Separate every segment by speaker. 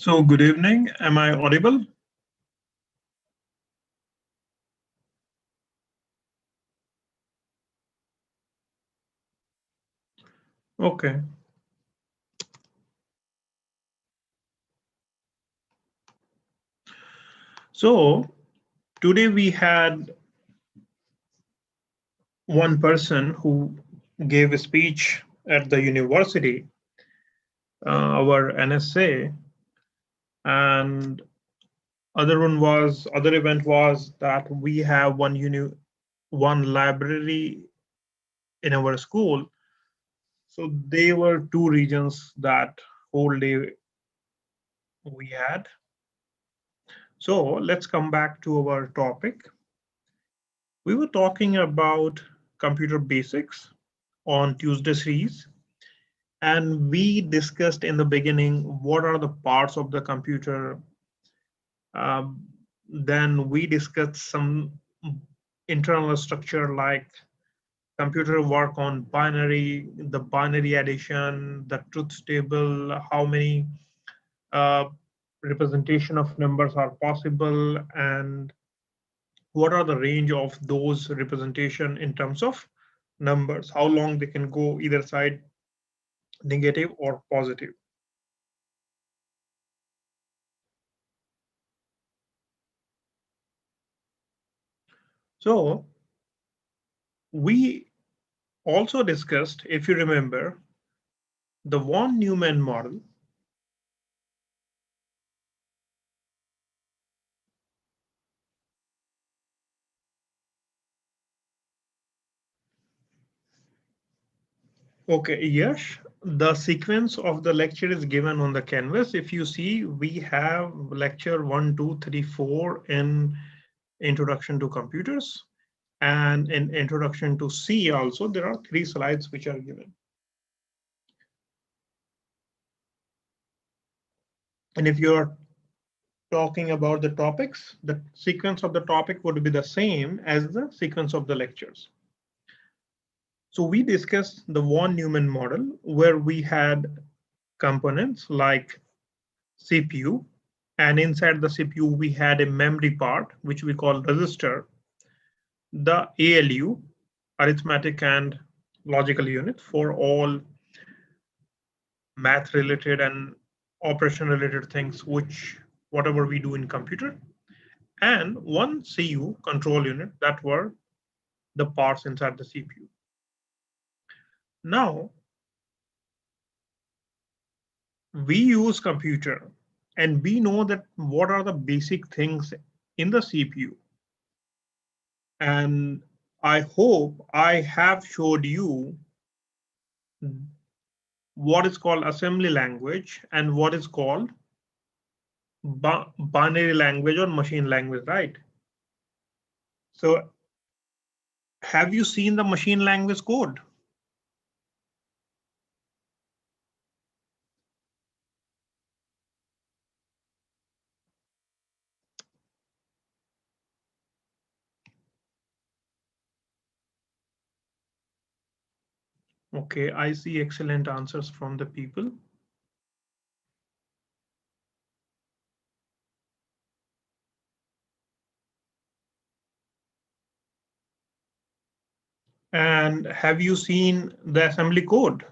Speaker 1: So good evening. Am I audible? Okay. So today we had one person who gave a speech at the university, our NSA, and other event was that we have one library in our school. So they were two regions that whole day we had. So let's come back to our topic. We were talking about computer basics on Tuesday series, and we discussed in the beginning what are the parts of the computer. Then we discussed some internal structure like computer work on the binary addition, the truth table, how many uh, representation of numbers are possible, and what are the range of those representation in terms of numbers, how long they can go either side, negative or positive. So we also discussed, if you remember, the von Neumann model. Okay, yes, the sequence of the lecture is given on the canvas. If you see, we have lecture 1, 2, 3, 4 in Introduction to Computers, and in Introduction to C also, there are 3 slides which are given. And if you're talking about the topics, the sequence of the topic would be the same as the sequence of the lectures. So we discussed the von Neumann model where we had components like CPU, and inside the CPU we had a memory part which we call register, the ALU, arithmetic and logical unit for all math related and operation related things, which whatever we do in computer, and one CU control unit that were the parts inside the CPU. Now we use computer and we know that what are the basic things in the CPU. And I hope I have showed you what is called assembly language and what is called binary language or machine language, right? So have you seen the machine language code? Okay, I see excellent answers from the people. And have you seen the assembly code?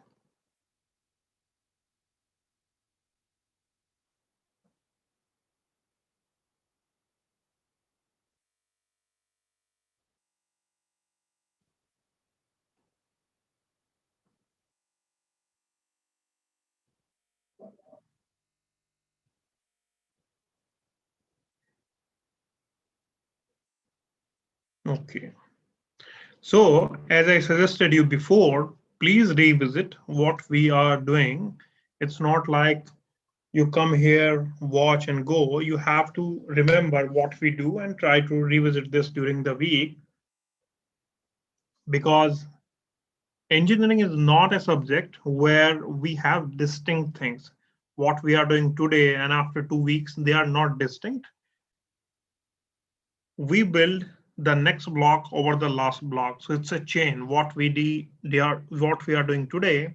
Speaker 1: Okay. So as I suggested you before, please revisit what we are doing. It's not like you come here, watch and go. You have to remember what we do and try to revisit this during the week, because engineering is not a subject where we have distinct things. What we are doing today and after 2 weeks, they are not distinct. We build the next block over the last block. So it's a chain. What we are doing today,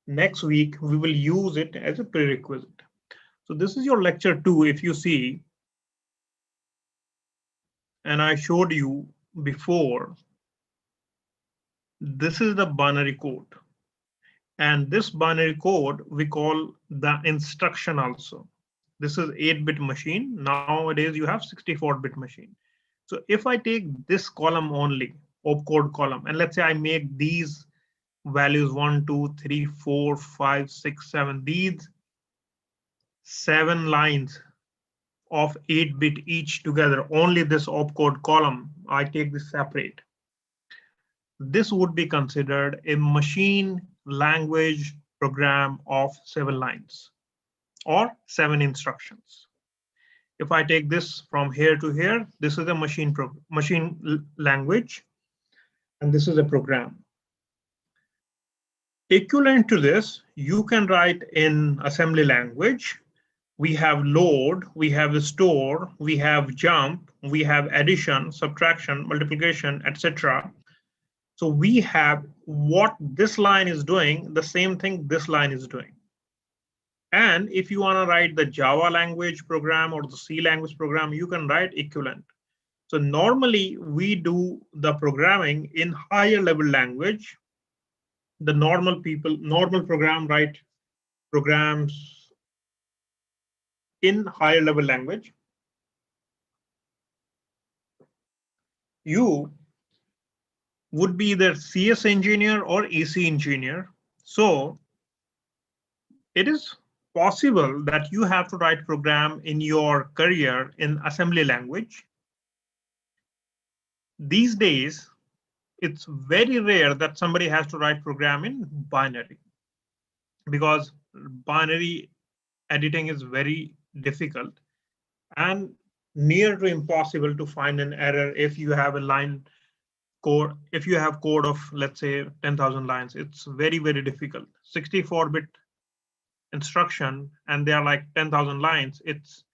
Speaker 1: next week we will use it as a prerequisite. So this is your lecture 2, if you see, and I showed you before, this is the binary code. And this binary code we call the instruction also. This is 8-bit machine. Nowadays you have 64-bit machine. So if I take this column only, opcode column, and let's say I make these values 1, 2, 3, 4, 5, 6, 7, these 7 lines of 8-bit each together, only this opcode column, I take this separate. This would be considered a machine language program of 7 lines or 7 instructions. If I take this from here to here, this is a machine language, and this is a program. Equivalent to this, you can write in assembly language. We have load, we have store, we have jump, we have addition, subtraction, multiplication, etc. So we have what this line is doing, the same thing this line is doing. And if you want to write the Java language program or the C language program, you can write equivalent. So normally we do the programming in higher level language. The normal program write programs in higher level language. You would be either CS engineer or EC engineer. So it is possible that you have to write program in your career in assembly language. These days, it's very rare that somebody has to write program in binary, because binary editing is very difficult and near to impossible to find an error if you have a line code. If you have code of, let's say, 10,000 lines, it's very, very difficult. 64-bit instruction and they are like 10,000 lines. It's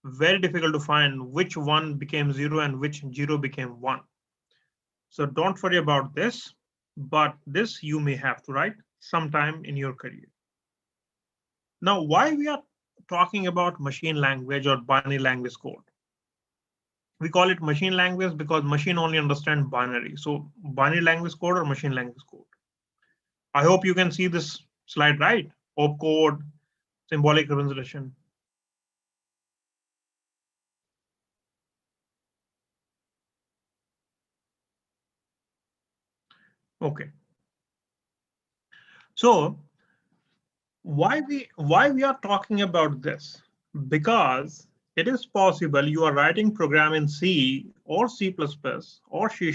Speaker 1: very difficult to find which one became 0 and which 0 became 1. So don't worry about this, but this you may have to write sometime in your career. Now, why we are talking about machine language or binary language code? We call it machine language because machine only understand binary. So binary language code or machine language code. I hope you can see this slide, right? Opcode, symbolic representation. Okay. So why we are talking about this? Because it is possible you are writing program in C or C++ or C#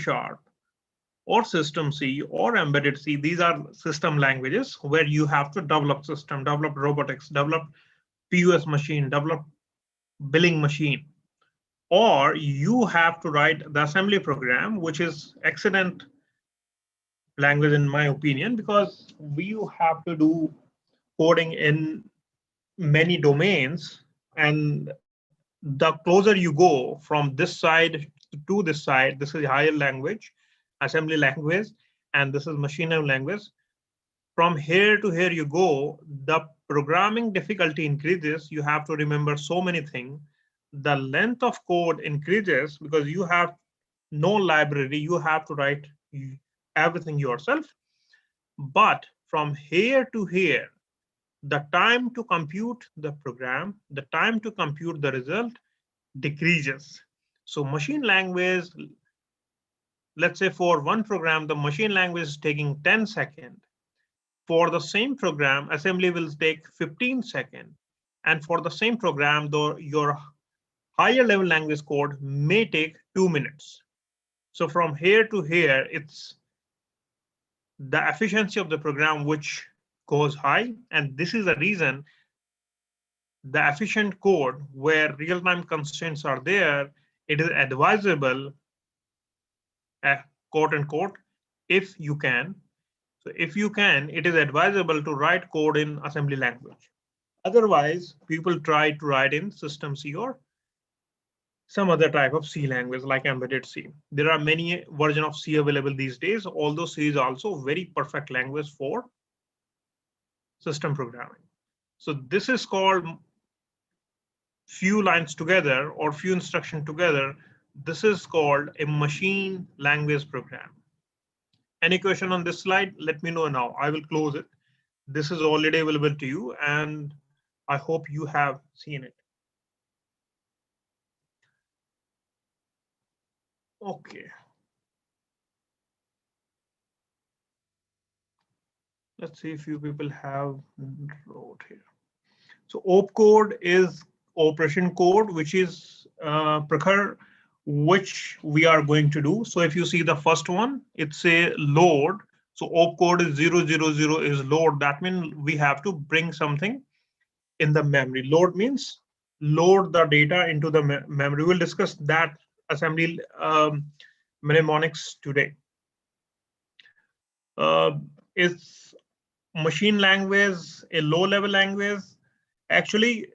Speaker 1: or System C or Embedded C. These are system languages where you have to develop system, develop robotics, develop POS machine, develop billing machine. Or you have to write the assembly program, which is excellent language in my opinion, because we have to do coding in many domains, and the closer you go from this side to this side, this is higher language, assembly language, and this is machine learning language. From here to here you go, the programming difficulty increases. You have to remember so many things. The length of code increases because you have no library. You have to write everything yourself. But from here to here, the time to compute the program, the time to compute the result decreases. So machine language, let's say for one program, the machine language is taking 10 seconds. For the same program, assembly will take 15 seconds. And for the same program, though, your higher level language code may take 2 minutes. So from here to here, it's the efficiency of the program which goes high. And this is the reason the efficient code where real-time constraints are there, it is advisable, quote unquote, if you can. So if you can, it is advisable to write code in assembly language. Otherwise, people try to write in System C or some other type of C language like Embedded C. There are many versions of C available these days, although C is also very perfect language for system programming. So this is called few lines together or few instructions together, this is called a machine language program. Any question on this slide? Let me know now. I will close it. This is already available to you, and I hope you have seen it. Okay. Let's see if you people have wrote here. So opcode is operation code, which is Prakhar, which we are going to do. So if you see the first one, it's a load. So opcode is 000 is load. That means we have to bring something in the memory. Load means load the data into the memory. We'll discuss that assembly mnemonics today. Is machine language a low level language? Actually,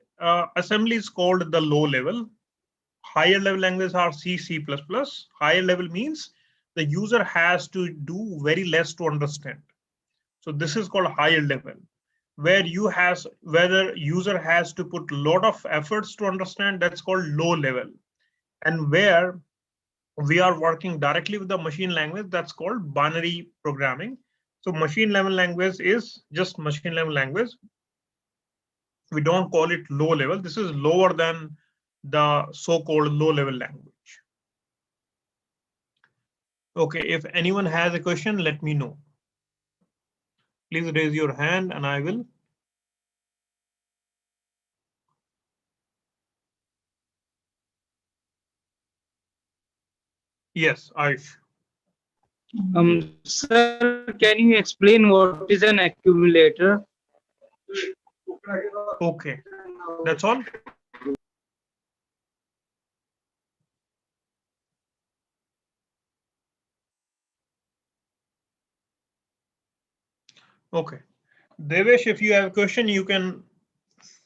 Speaker 1: assembly is called the low level. Higher level languages are C, C++. Higher level means the user has to do very less to understand. So this is called higher level, where whether user has to put a lot of efforts to understand, that's called low level. And where we are working directly with the machine language, that's called binary programming. So machine level language is just machine level language. We don't call it low level. This is lower than the so-called low level language. Okay, if anyone has a question, let me know. Please raise your hand and I will. Yes, Ayush.
Speaker 2: Sir, can you explain what is an accumulator?
Speaker 1: Okay, that's all. Okay, Devesh, if you have a question, you can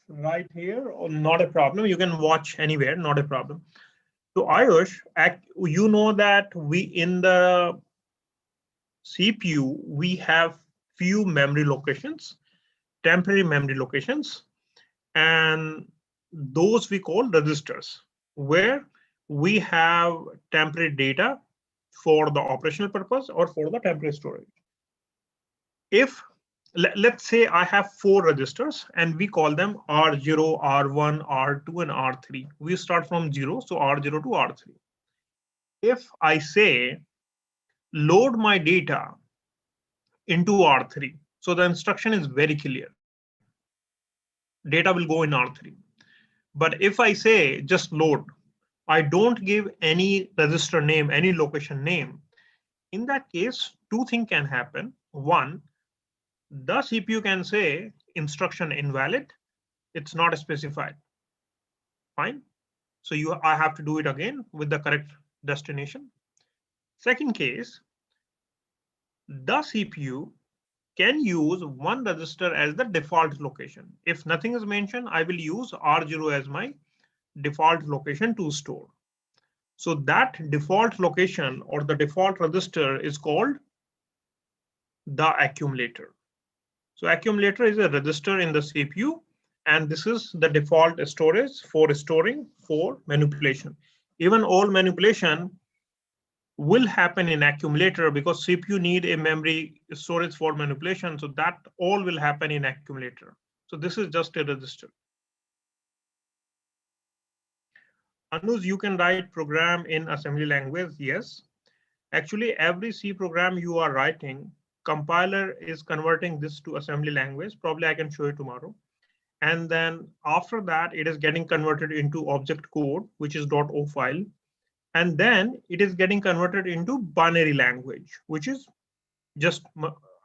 Speaker 1: write here, or not a problem. You can watch anywhere, not a problem. So Ayush, you know that we in the CPU we have few memory locations, temporary memory locations, and those we call registers, where we have temporary data for the operational purpose or for the temporary storage. If let's say I have 4 registers and we call them R0, R1, R2, and R3. We start from 0, so R0 to R3. If I say load my data into R3, so the instruction is very clear. Data will go in R3. But if I say just load, I don't give any register name, any location name. In that case, two things can happen. One, the CPU can say instruction invalid. It's not specified. Fine. So I have to do it again with the correct destination. Second case, the CPU can use one register as the default location. If nothing is mentioned, I will use R0 as my default location to store. So that default location or the default register is called the accumulator. So accumulator is a register in the CPU, and this is the default storage for storing for manipulation. Even all manipulation will happen in accumulator because CPU need a memory storage for manipulation. So that all will happen in accumulator. So this is just a register. Anuj, you can write program in assembly language. Yes. Actually, every C program you are writing, compiler is converting this to assembly language. Probably I can show you tomorrow. And then after that, it is getting converted into object code, which is .o file. And then it is getting converted into binary language, which is just,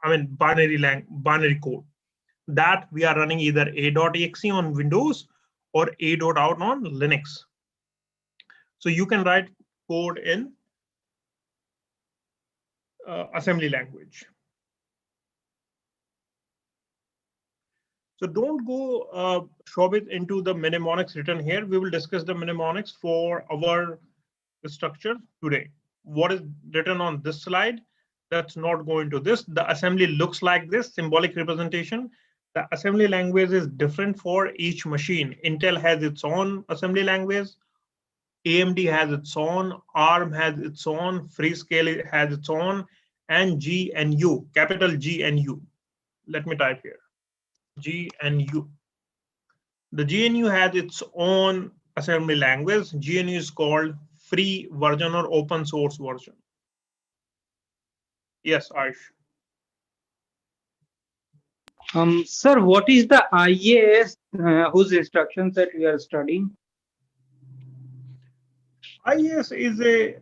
Speaker 1: binary code that we are running either a.exe on Windows or a.out on Linux. So you can write code in assembly language. So don't go, Shobit, into the mnemonics written here. We will discuss the mnemonics for our structure today. What is written on this slide? That's not going to this. The assembly looks like this symbolic representation. The assembly language is different for each machine. Intel has its own assembly language. AMD has its own, ARM has its own, Freescale has its own, and GNU, capital GNU. Let me type here, GNU. The GNU has its own assembly language. GNU is called free version or open source version. Yes, Aish.
Speaker 2: Sir, what is the IAS whose instruction set we are studying?
Speaker 1: IAS is a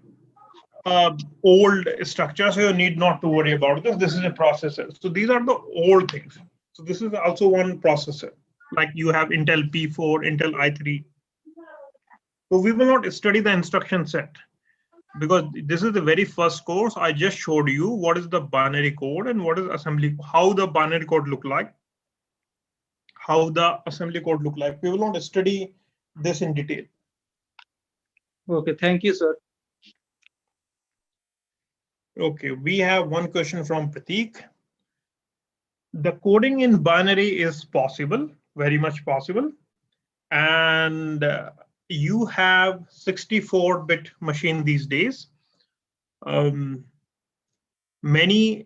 Speaker 1: old structure, so you need not to worry about this. This is a processor. So these are the old things. So this is also one processor. Like you have Intel P4, Intel i3. So we will not study the instruction set because this is the very first course. I just showed you what is the binary code and what is assembly, how the binary code look like, how the assembly code look like. We will not study this in detail.
Speaker 2: Okay, thank you, sir.
Speaker 1: Okay, we have one question from Prateek. The coding in binary is possible, very much possible. And you have 64-bit machine these days. Many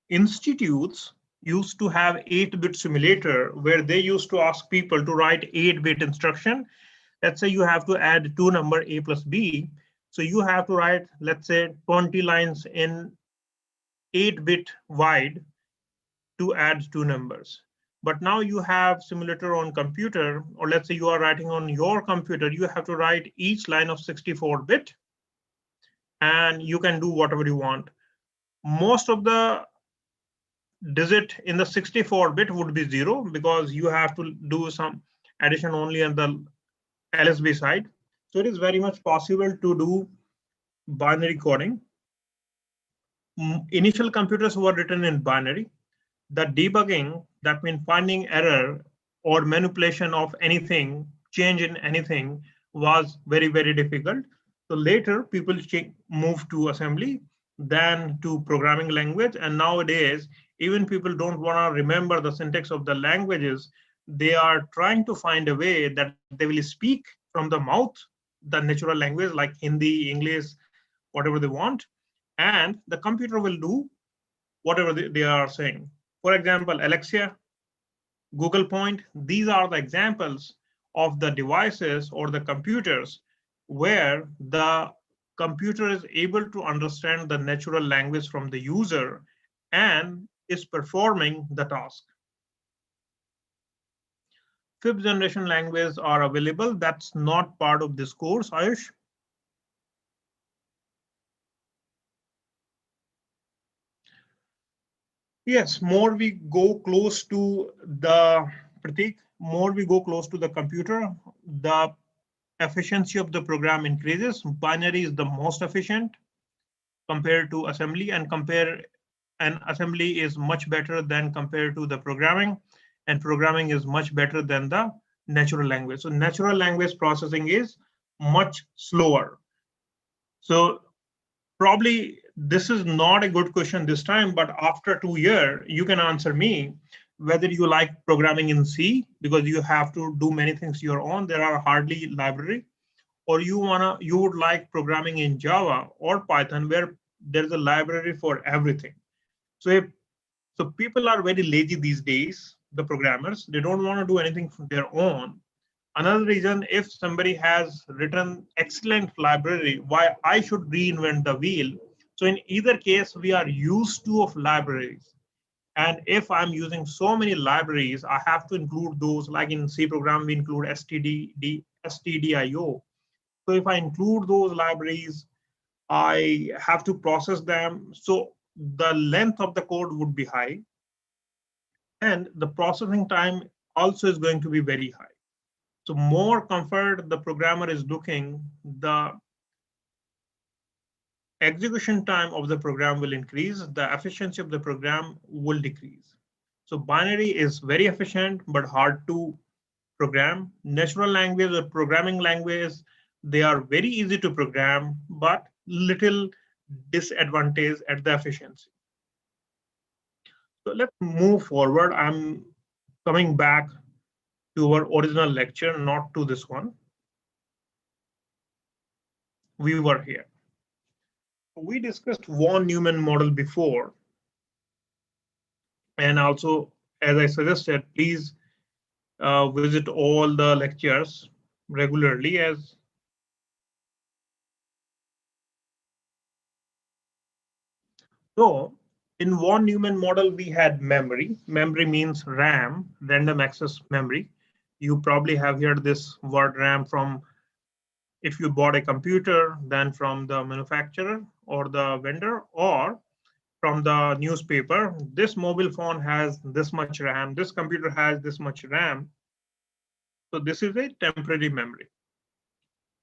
Speaker 1: institutes used to have 8-bit simulator where they used to ask people to write 8-bit instruction. Let's say you have to add two number a plus b. So you have to write, let's say 20 lines in 8-bit wide to add two numbers. But now you have simulator on computer, or let's say you are writing on your computer, you have to write each line of 64-bit and you can do whatever you want. Most of the digit in the 64-bit would be 0 because you have to do some addition only on the LSB side. So it is very much possible to do binary coding. Initial computers were written in binary. The debugging, that means finding error or manipulation of anything, change in anything, was very, very difficult. So later people moved to assembly, then to programming language. And nowadays, even people don't want to remember the syntax of the languages. They are trying to find a way that they will speak from the mouth, the natural language like Hindi, English, whatever they want. And the computer will do whatever they are saying. For example, Alexia, Google Point, these are the examples of the devices or the computers where the computer is able to understand the natural language from the user and is performing the task. Fifth generation languages are available. That's not part of this course, Ayush. Yes, more we go close to the Pratik, more we go close to the computer, the efficiency of the program increases. Binary is the most efficient compared to assembly, and assembly is much better than compared to the programming, and programming is much better than the natural language. So natural language processing is much slower. So probably this is not a good question this time, but after 2 years, you can answer me whether you like programming in C because you have to do many things your own. There are hardly library, or you would like programming in Java or Python where there's a library for everything. So people are very lazy these days, the programmers. They don't want to do anything from their own. Another reason, if somebody has written excellent library, why I should reinvent the wheel? So in either case, we are used to of libraries. And if I'm using so many libraries, I have to include those, like in C program, we include stdio. So if I include those libraries, I have to process them. So the length of the code would be high. And the processing time also is going to be very high. So more comfort the programmer is looking, the execution time of the program will increase, the efficiency of the program will decrease. So binary is very efficient, but hard to program. Natural language or programming language, they are very easy to program, but little disadvantage at the efficiency. So let's move forward. I'm coming back to our original lecture, not to this one. We were here. We discussed von Neumann model before. And also, as I suggested, please visit all the lectures regularly as so. In von Neumann model, we had memory. Memory means RAM, random access memory. You probably have heard this word RAM from if you bought a computer, then from the manufacturer or the vendor, or from the newspaper. This mobile phone has this much RAM, this computer has this much RAM. So this is a temporary memory.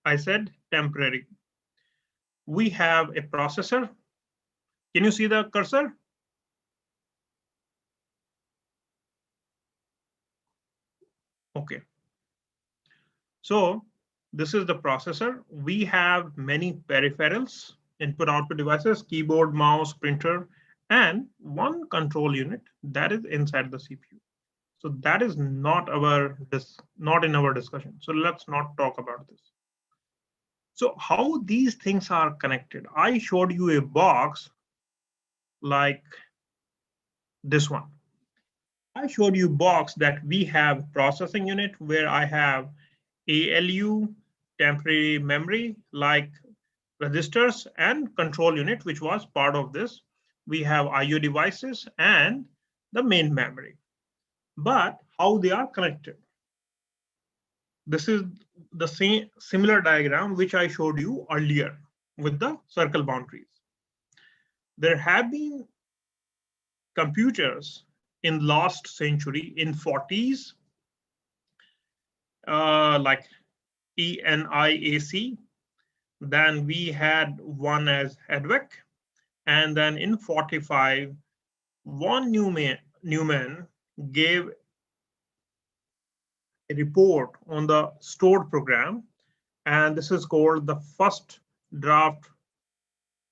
Speaker 1: I said temporary. We have a processor. Can you see the cursor? Okay. So this is the processor. We have many peripherals, input output devices, keyboard, mouse, printer, and one control unit that is inside the CPU. So that is not in our discussion. So let's not talk about this. So how these things are connected? I showed you a box like this one. I showed you box that we have processing unit where I have ALU, temporary memory like registers, and control unit, which was part of this. We have IO devices and the main memory. But how they are connected? This is the same similar diagram which I showed you earlier with the circle boundaries. There have been computers in last century in 40s, like ENIAC. Then we had one as HEDVEC, and then in 45, von Neumann gave a report on the stored program, and this is called the first draft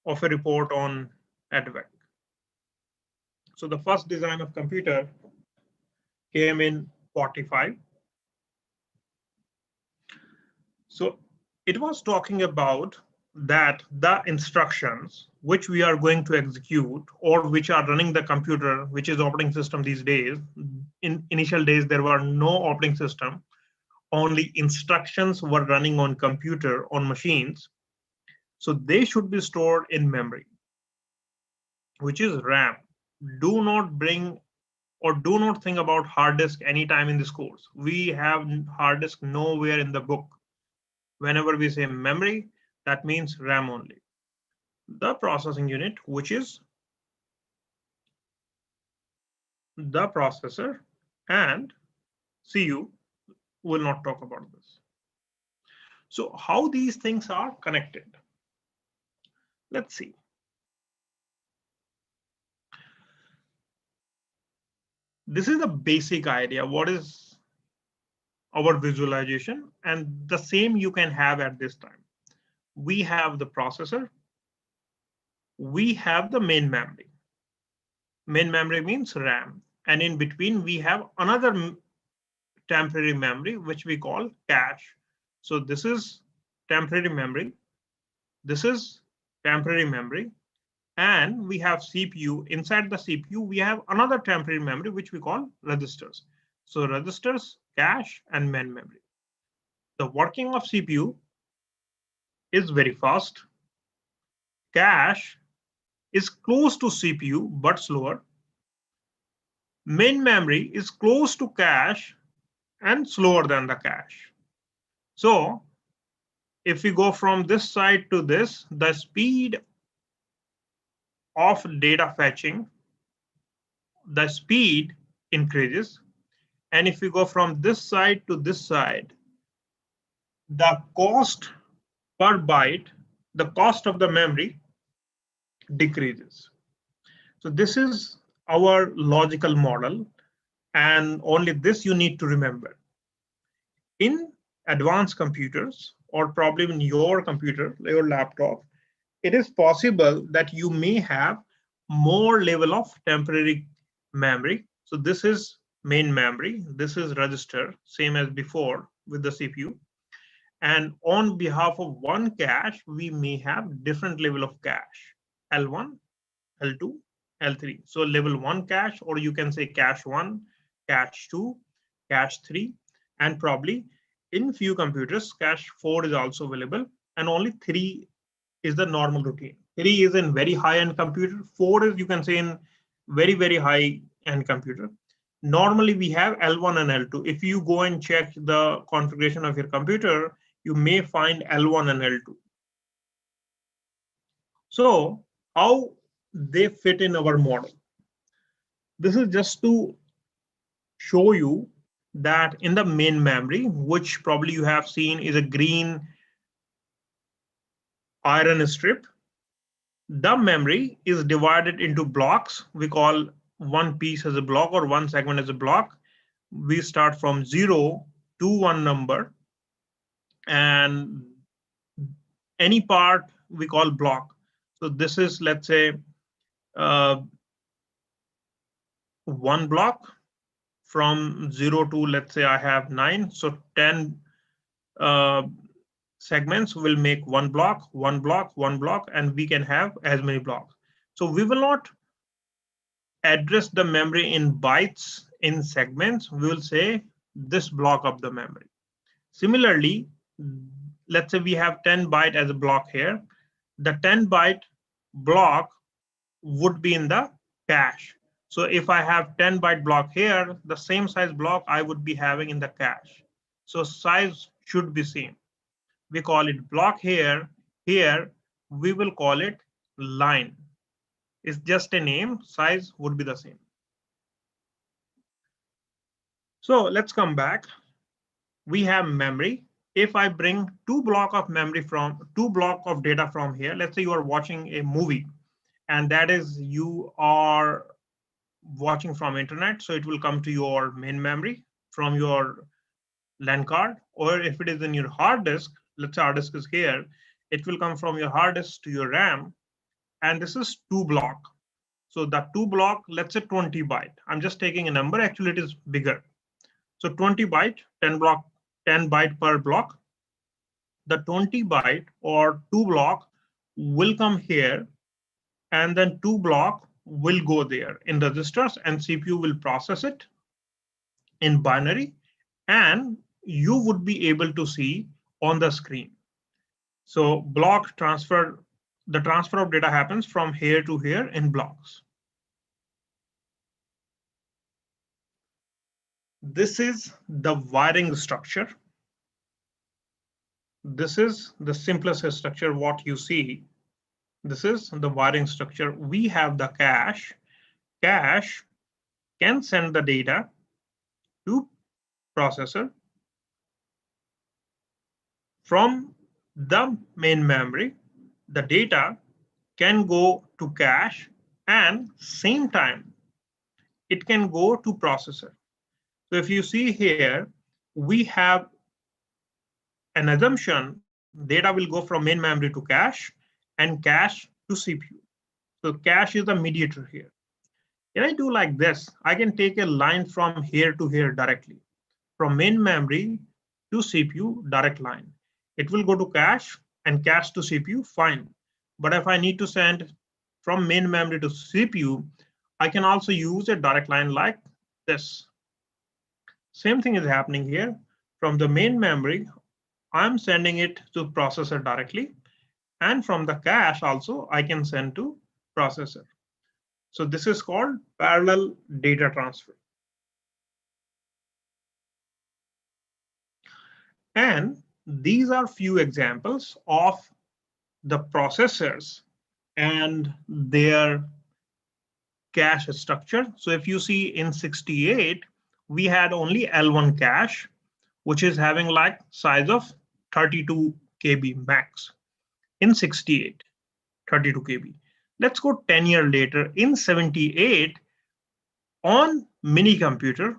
Speaker 1: of a report on HEDVEC. So the first design of computer came in 45. So it was talking about that the instructions which we are going to execute or which are running the computer, which is operating system these days. In initial days, there were no operating system. Only instructions were running on computer, on machines. So they should be stored in memory, which is RAM. Do not bring or do not think about hard disk anytime in this course. We have hard disk nowhere in the book. Whenever we say memory, that means RAM only. The processing unit, which is the processor, and CU, will not talk about this. So how these things are connected? Let's see. This is the basic idea. What is our visualization? And the same you can have at this time. We have the processor. We have the main memory. Main memory means RAM. And in between, we have another temporary memory, which we call cache. So this is temporary memory. This is temporary memory. And we have CPU. Inside the CPU, we have another temporary memory, which we call registers. So registers, cache, and main memory. The working of CPU is very fast. Cache is close to CPU, but slower. Main memory is close to cache and slower than the cache. So if we go from this side to this, the speed of data fetching, the speed increases. And if we go from this side to this side, the cost per byte, the cost of the memory decreases. So this is our logical model, and only this you need to remember. In advanced computers, or probably in your computer, your laptop, it is possible that you may have more level of temporary memory. So this is main memory. This is register, same as before with the CPU. And on behalf of one cache, we may have different level of cache, L1, L2, L3. So level 1 cache, or you can say cache 1, cache 2, cache 3, and probably in few computers, cache 4 is also available, and only 3 is the normal routine. 3 is in very high-end computer, 4 is, you can say, in very, very high-end computer. Normally, we have L1 and L2. If you go and check the configuration of your computer, you may find L1 and L2. So how they fit in our model? This is just to show you that in the main memory, which probably you have seen is a green iron strip, the memory is divided into blocks. We call one piece as a block or one segment as a block. We start from 0 to one number, and any part we call block. So this is, let's say, one block from 0 to, let's say I have 9. So 10 segments will make one block, one block, one block, and we can have as many blocks. So we will not address the memory in bytes, in segments. We will say this block of the memory. Similarly, let's say we have 10 byte as a block here. The 10 byte block would be in the cache. So if I have 10 byte block here, the same size block I would be having in the cache. So size should be same. We call it block here. Here, we will call it line. It's just a name, size would be the same. So let's come back. We have memory. If I bring two block of data from here, let's say you are watching a movie, and that is you are watching from internet, so it will come to your main memory from your LAN card, or if it is in your hard disk, let's say hard disk is here, it will come from your hard disk to your RAM, and this is 2 block. So that 2 block, let's say 20 byte. I'm just taking a number, actually it is bigger. So 20 byte, 10 byte per block. The 20 byte or 2 block will come here, and then 2 block will go there in registers, and CPU will process it in binary, and you would be able to see on the screen. So block transfer, the transfer of data happens from here to here in blocks. This is the wiring structure. This is the simplest structure what you see. This is the wiring structure. We have the cache. Cache can send the data to processor from the main memory. The data can go to cache, and same time it can go to processor. So if you see here, we have an assumption data will go from main memory to cache and cache to CPU. So cache is the mediator here. Can I do like this? I can take a line from here to here directly. From main memory to CPU, direct line. It will go to cache and cache to CPU, fine. But if I need to send from main memory to CPU, I can also use a direct line like this. Same thing is happening here. From the main memory, I'm sending it to processor directly. And from the cache also, I can send to processor. So this is called parallel data transfer. And these are few examples of the processors and their cache structure. So if you see in 68, we had only L1 cache, which is having like size of 32 KB max. In 68, 32 KB. Let's go 10 years later. In 78, on mini computer,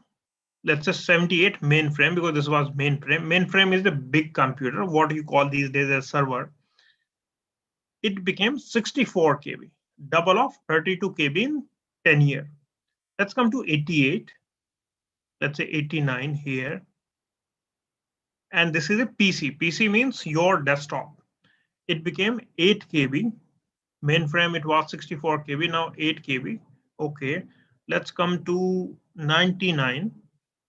Speaker 1: let's say 78 mainframe, because this was mainframe. Mainframe is the big computer, what you call these days as server. It became 64 KB, double of 32 KB in 10 years. Let's come to 88. Let's say 89 here. And this is a PC. PC means your desktop. It became 8 KB. Mainframe, it was 64 KB, now 8 KB. Okay, let's come to 99.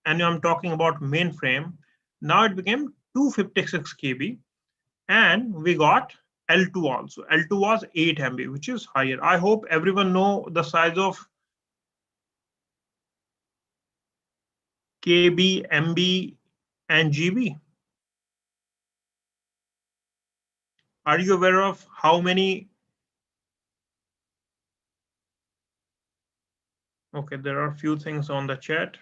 Speaker 1: And I'm talking about mainframe. Now it became 256 KB. And we got L2 also. L2 was 8 MB, which is higher. I hope everyone know the size of KB, MB, and GB. Are you aware of how many? Okay, there are a few things on the chat.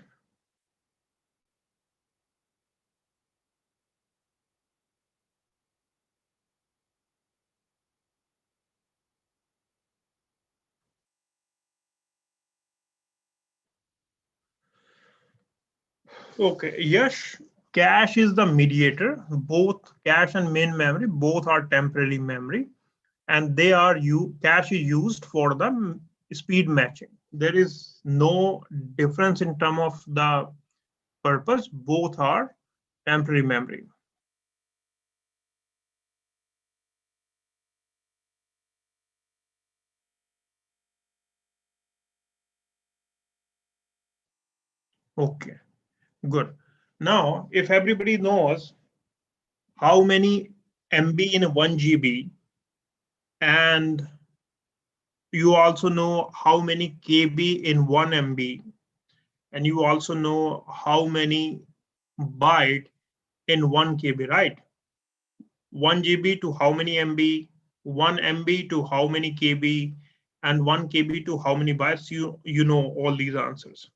Speaker 1: Okay, yes, cache is the mediator. Both cache and main memory, both are temporary memory, and they are cache is used for the speed matching. There is no difference in terms of the purpose. Both are temporary memory. Okay, good. Now, if everybody knows how many MB in 1 GB, and you also know how many KB in 1 MB, and you also know how many byte in 1 KB, right? 1 GB to how many MB, 1 MB to how many KB, and 1 KB to how many bytes. You know all these answers.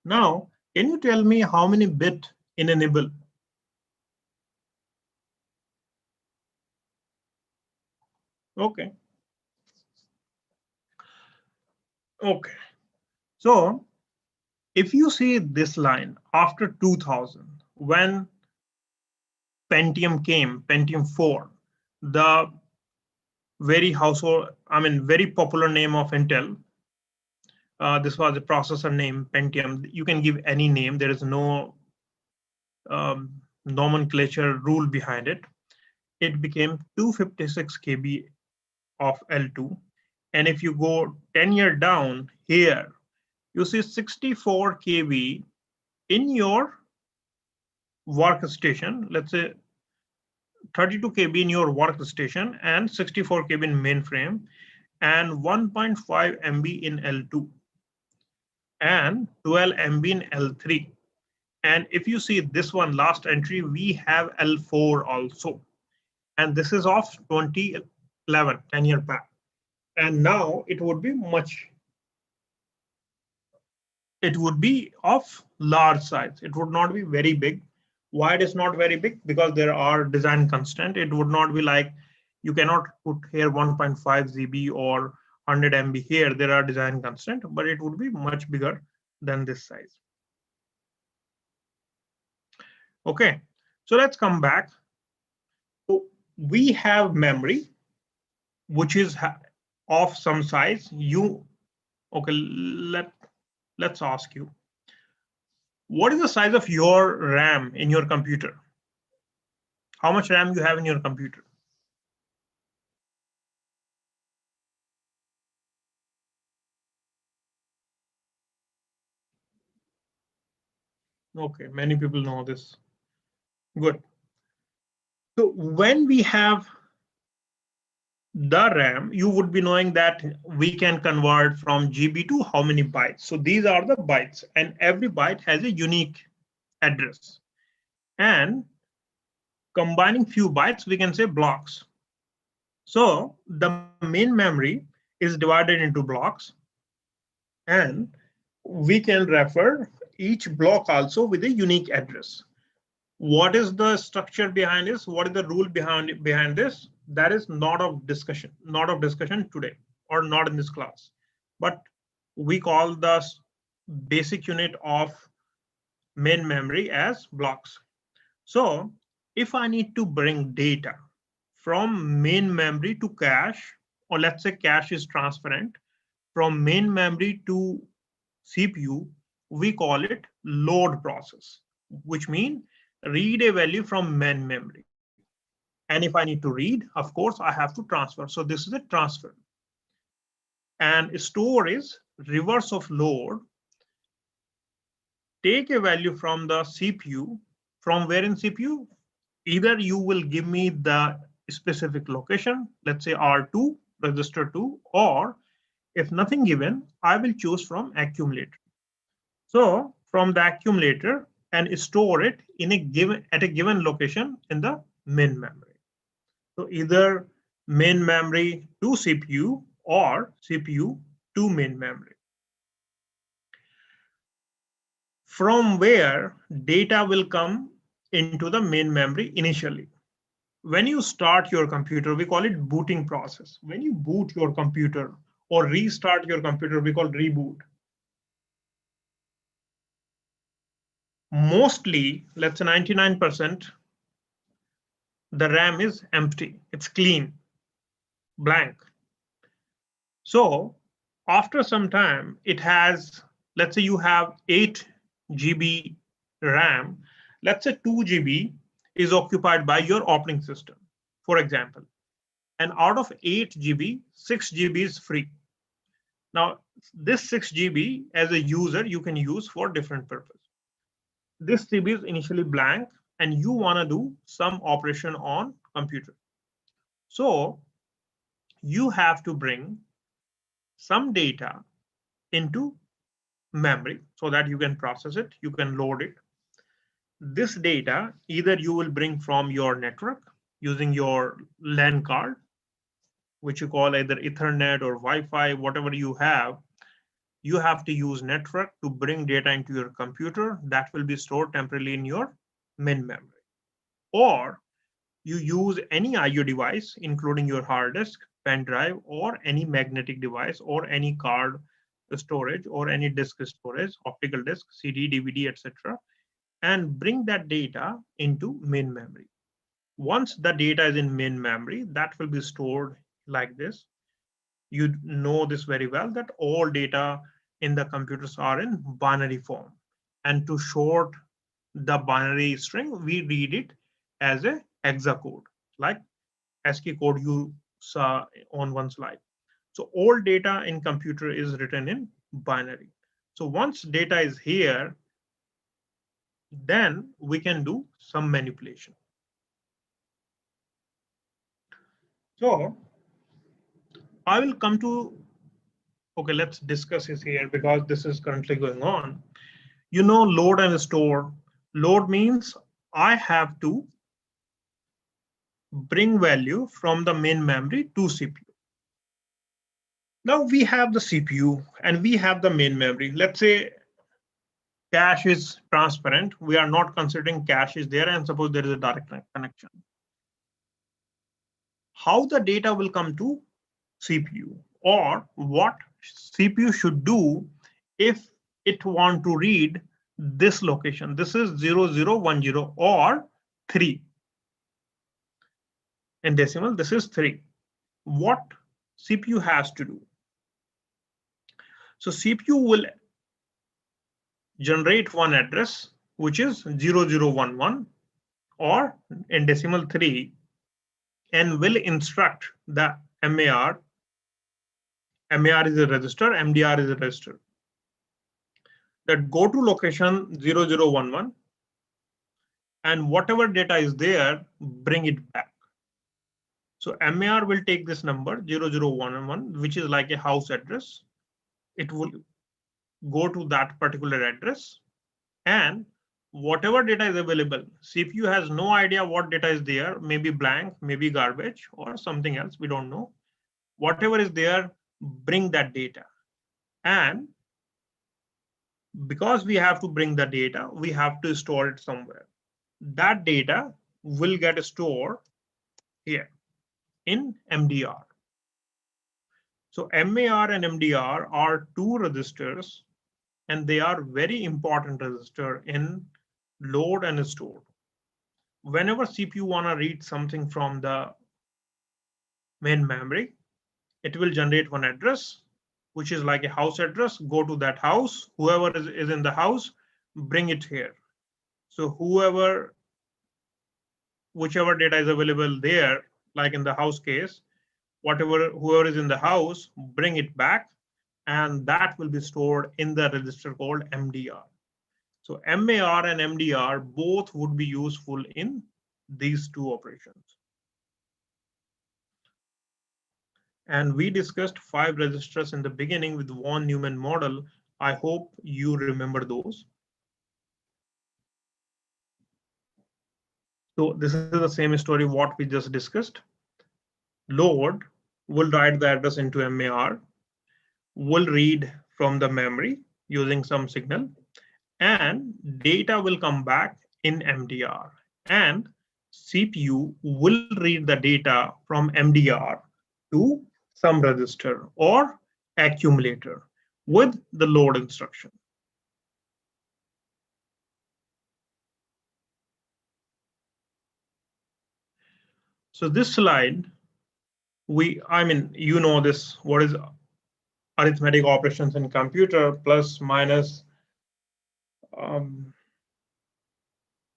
Speaker 1: Now, can you tell me how many bit in a nibble? Okay. Okay. So if you see this line after 2000, when Pentium came, Pentium 4, the very popular name of Intel. This was a processor name, Pentium. You can give any name. There is no nomenclature rule behind it. It became 256 KB of L2. And if you go 10 years down here, you see 64 KB in your workstation. Let's say 32 KB in your workstation and 64 KB in mainframe and 1.5 MB in L2 and 12 MB in L3. And if you see this one last entry, we have L4 also. And this is of 2011, 10 year back. And now it would be of large size. It would not be very big. Why it is not very big? Because there are design constraints. It would not be like you cannot put here 1.5 GB or 100 MB here. There are design constraints, but it would be much bigger than this size. Okay, so let's come back. So we have memory, which is of some size. Okay, let's ask you, what is the size of your RAM in your computer? How much RAM you have in your computer? Okay, many people know this. Good. So when we have the RAM, you would be knowing that we can convert from GB to how many bytes. So these are the bytes, and every byte has a unique address. And combining few bytes, we can say blocks. So the main memory is divided into blocks, and we can refer each block also with a unique address. What is the structure behind this? What is the rule behind this? That is not of discussion today, or not in this class. But we call the basic unit of main memory as blocks. So if I need to bring data from main memory to cache, or let's say cache is transparent, from main memory to CPU, we call it load process, which means read a value from main memory. And if I need to read, of course, I have to transfer. So this is a transfer. And store is reverse of load. Take a value from the CPU. From where in CPU? Either you will give me the specific location, let's say R2, register 2, or if nothing given, I will choose from accumulator. So from the accumulator and store it in a given at a given location in the main memory. So either main memory to CPU or CPU to main memory. From where data will come into the main memory initially. When you start your computer, we call it booting process. When you boot your computer or restart your computer, we call reboot. Mostly, let's say 99%, the RAM is empty. It's clean, blank. So after some time, it has, let's say you have 8 GB RAM. Let's say 2 GB is occupied by your operating system, for example. And out of 8 GB, 6 GB is free. Now, this 6 GB as a user, you can use for different purpose. This GB is initially blank and you want to do some operation on computer. So you have to bring some data into memory so that you can process it, you can load it. This data, either you will bring from your network using your LAN card, which you call either Ethernet or Wi-Fi, whatever you have to use network to bring data into your computer that will be stored temporarily in your main memory. Or you use any IO device, including your hard disk, pen drive, or any magnetic device, or any card storage, or any disk storage, optical disk, CD, DVD, etc., and bring that data into main memory. Once the data is in main memory, that will be stored like this. You know this very well, that all data in the computers are in binary form. And to short the binary string, we read it as a hexacode, like ASCII code you saw on one slide. So all data in computer is written in binary. So once data is here, then we can do some manipulation. So I will come to, okay, let's discuss this here because this is currently going on. You know, load and store. Load means I have to bring value from the main memory to CPU. Now we have the CPU and we have the main memory. Let's say cache is transparent. We are not considering cache is there, and suppose there is a direct connection. How the data will come to CPU, or what CPU should do if it want to read this location. This is 0010 or 3. In decimal, this is 3. What CPU has to do? So CPU will generate one address, which is 0011, or in decimal 3, and will instruct the MAR. MAR is a register, MDR is a register. That go to location 0011, and whatever data is there, bring it back. So MAR will take this number 0011, which is like a house address. It will go to that particular address, and whatever data is available, CPU has no idea what data is there, maybe blank, maybe garbage, or something else, we don't know. Whatever is there, bring that data. And because we have to bring the data, we have to store it somewhere. That data will get stored here in MDR. So MAR and MDR are two registers, and they are very important register in load and store. Whenever CPU wanna read something from the main memory, it will generate one address, which is like a house address, go to that house. Whoever is in the house, bring it here. So whichever data is available there, like in the house case, whoever is in the house, bring it back, and that will be stored in the register called MDR. So MAR and MDR both would be useful in these two operations. And we discussed 5 registers in the beginning with von Neumann model. I hope you remember those. So this is the same story what we just discussed. Load will write the address into MAR, will read from the memory using some signal, and data will come back in MDR. And CPU will read the data from MDR to some register or accumulator with the load instruction. So this slide, you know this, what is arithmetic operations in computer, plus, minus,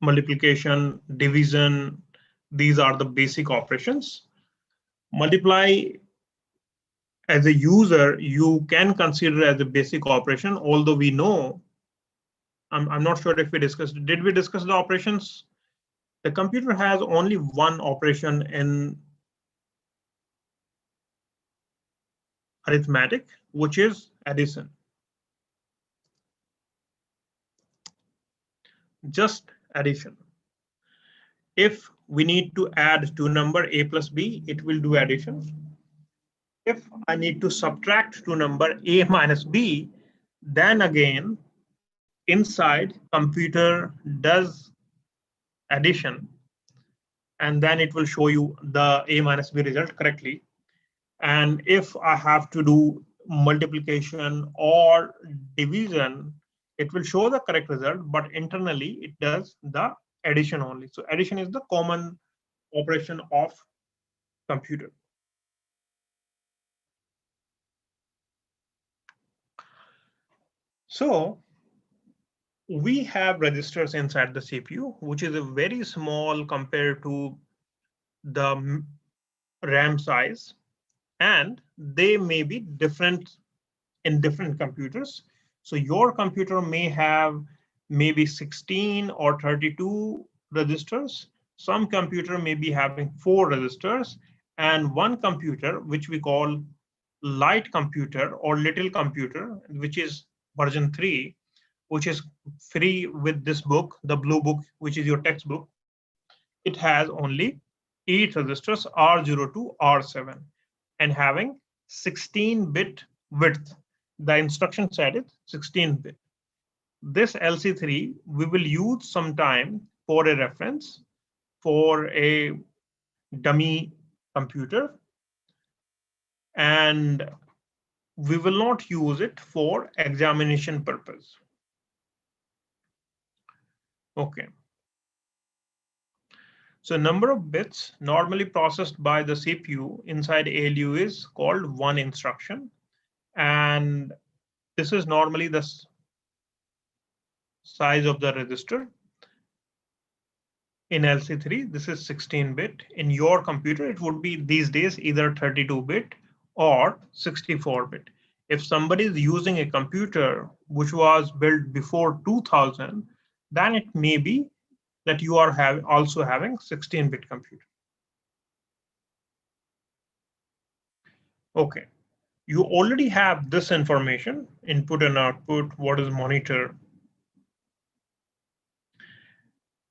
Speaker 1: multiplication, division. These are the basic operations. Multiply, as a user, you can consider as a basic operation, although we know, I'm not sure if we discussed, did we discuss the operations? The computer has only one operation in arithmetic, which is addition. Just addition. If we need to add two numbers, a plus b, it will do addition. If I need to subtract two numbers, a minus b, then again, inside computer does addition, and then it will show you the a minus b result correctly. And if I have to do multiplication or division, it will show the correct result, but internally it does the addition only. So addition is the common operation of computer. So we have registers inside the CPU, which is a very small compared to the RAM size, and they may be different in different computers. So your computer may have maybe 16 or 32 registers. Some computer may be having 4 registers, and one computer, which we call light computer or little computer, which is version 3, which is free with this book, the blue book, which is your textbook. It has only 8 registers, R0 to R7, and having 16-bit width. The instruction set is 16-bit. This LC3 we will use sometime for a reference for a dummy computer, and we will not use it for examination purpose. Okay. So number of bits normally processed by the CPU inside ALU is called one instruction. And this is normally the size of the register. In LC3, this is 16-bit. In your computer, it would be these days either 32-bit or 64-bit. If somebody is using a computer which was built before 2000, then it may be that you are also having 16-bit computer. Okay, you already have this information, input and output, what is monitor.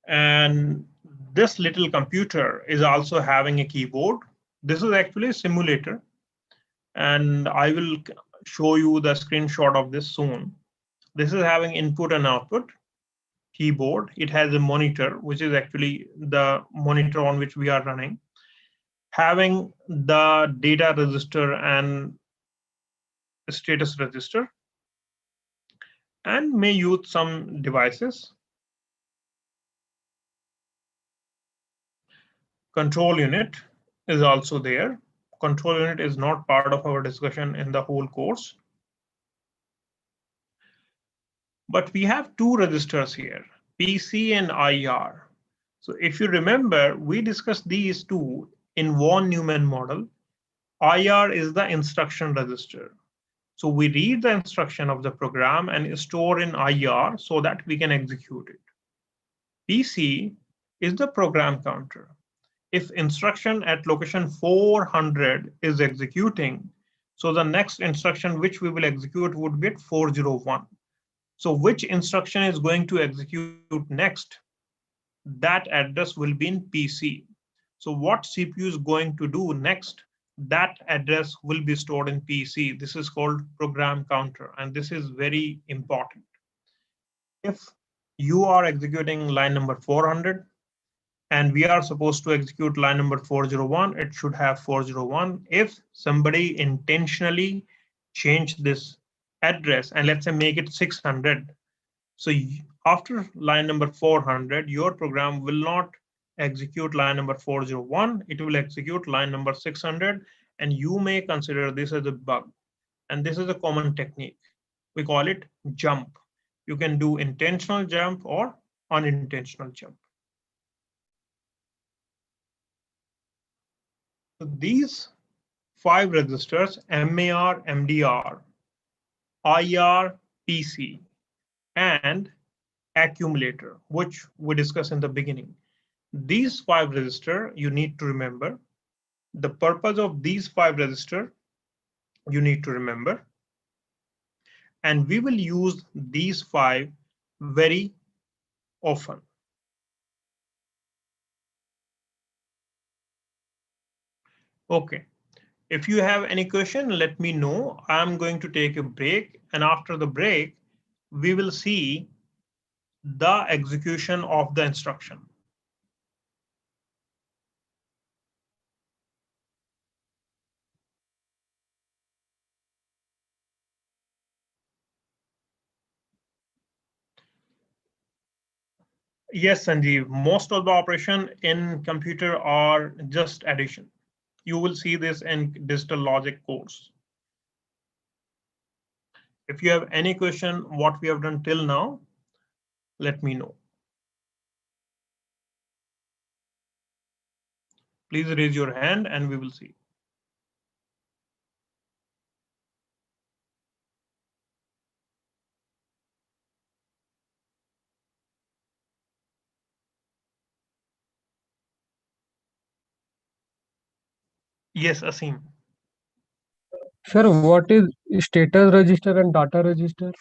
Speaker 1: And this little computer is also having a keyboard. This is actually a simulator, and I will show you the screenshot of this soon. This is having input and output, keyboard. It has a monitor, which is actually the monitor on which we are running, having the data register and status register, and may use some devices. Control unit is also there. Control unit is not part of our discussion in the whole course. But we have two registers here, PC and IR. So if you remember, we discussed these two in von Neumann model. IR is the instruction register. So we read the instruction of the program and store in IR so that we can execute it. PC is the program counter. If instruction at location 400 is executing, so the next instruction which we will execute would be at 401. So which instruction is going to execute next? That address will be in PC. So what CPU is going to do next? That address will be stored in PC. This is called program counter, and this is very important. If you are executing line number 400 and we are supposed to execute line number 401, it should have 401. If somebody intentionally changed this address and let's say make it 600, so after line number 400, your program will not execute line number 401, it will execute line number 600, and you may consider this as a bug. And this is a common technique. We call it jump. You can do intentional jump or unintentional jump. So these 5 registers, MAR, MDR, IR, PC, and accumulator, which we discussed in the beginning. These 5 registers you need to remember. The purpose of these 5 registers you need to remember. And we will use these 5 very often. Okay. If you have any question, let me know. I'm going to take a break. And after the break, we will see the execution of the instruction. Yes, Sanjeev, most of the operation in computer are just addition. You will see this in digital logic course. If you have any question, what we have done till now, let me know. Please raise your hand and we will see. Yes, Asim.
Speaker 3: Sir, what is status register and data register?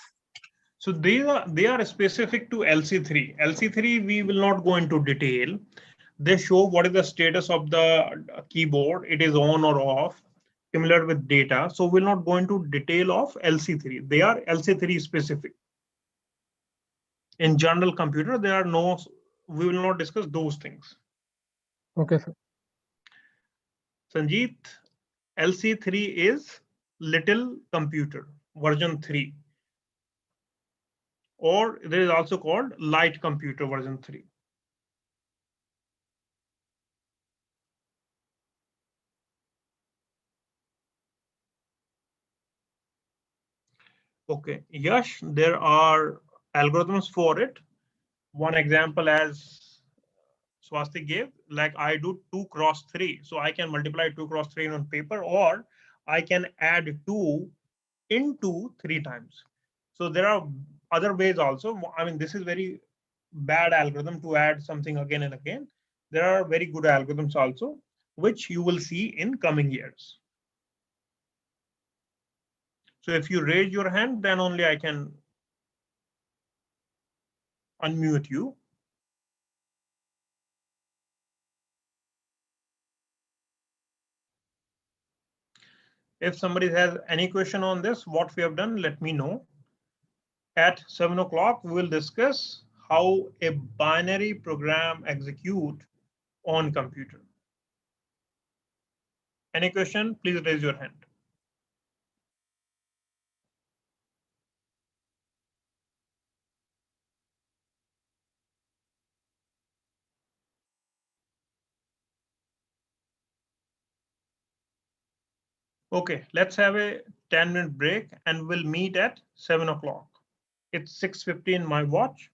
Speaker 1: So they are specific to LC3. LC3 we will not go into detail. They show what is the status of the keyboard. It is on or off, similar with data. So we'll not go into detail of LC3. They are LC3 specific. In general computer, there are no, we will not discuss those things.
Speaker 3: Okay, sir.
Speaker 1: Sanjeet, LC3 is little computer version 3. Or there is also called light computer version 3. Okay, Yash, there are algorithms for it. One example as Swastik gave, like I do 2 cross 3. So I can multiply 2 cross 3 on paper, or I can add 2 into 3 times. So there are other ways also. I mean, this is very bad algorithm to add something again and again. There are very good algorithms also, which you will see in coming years. So if you raise your hand, then only I can unmute you. If somebody has any question on this, what we have done, let me know. At 7 o'clock, we will discuss how a binary program execute on computer. Any question, please raise your hand. Okay, let's have a 10-minute break and we'll meet at 7 o'clock. it's 6:50 in my watch.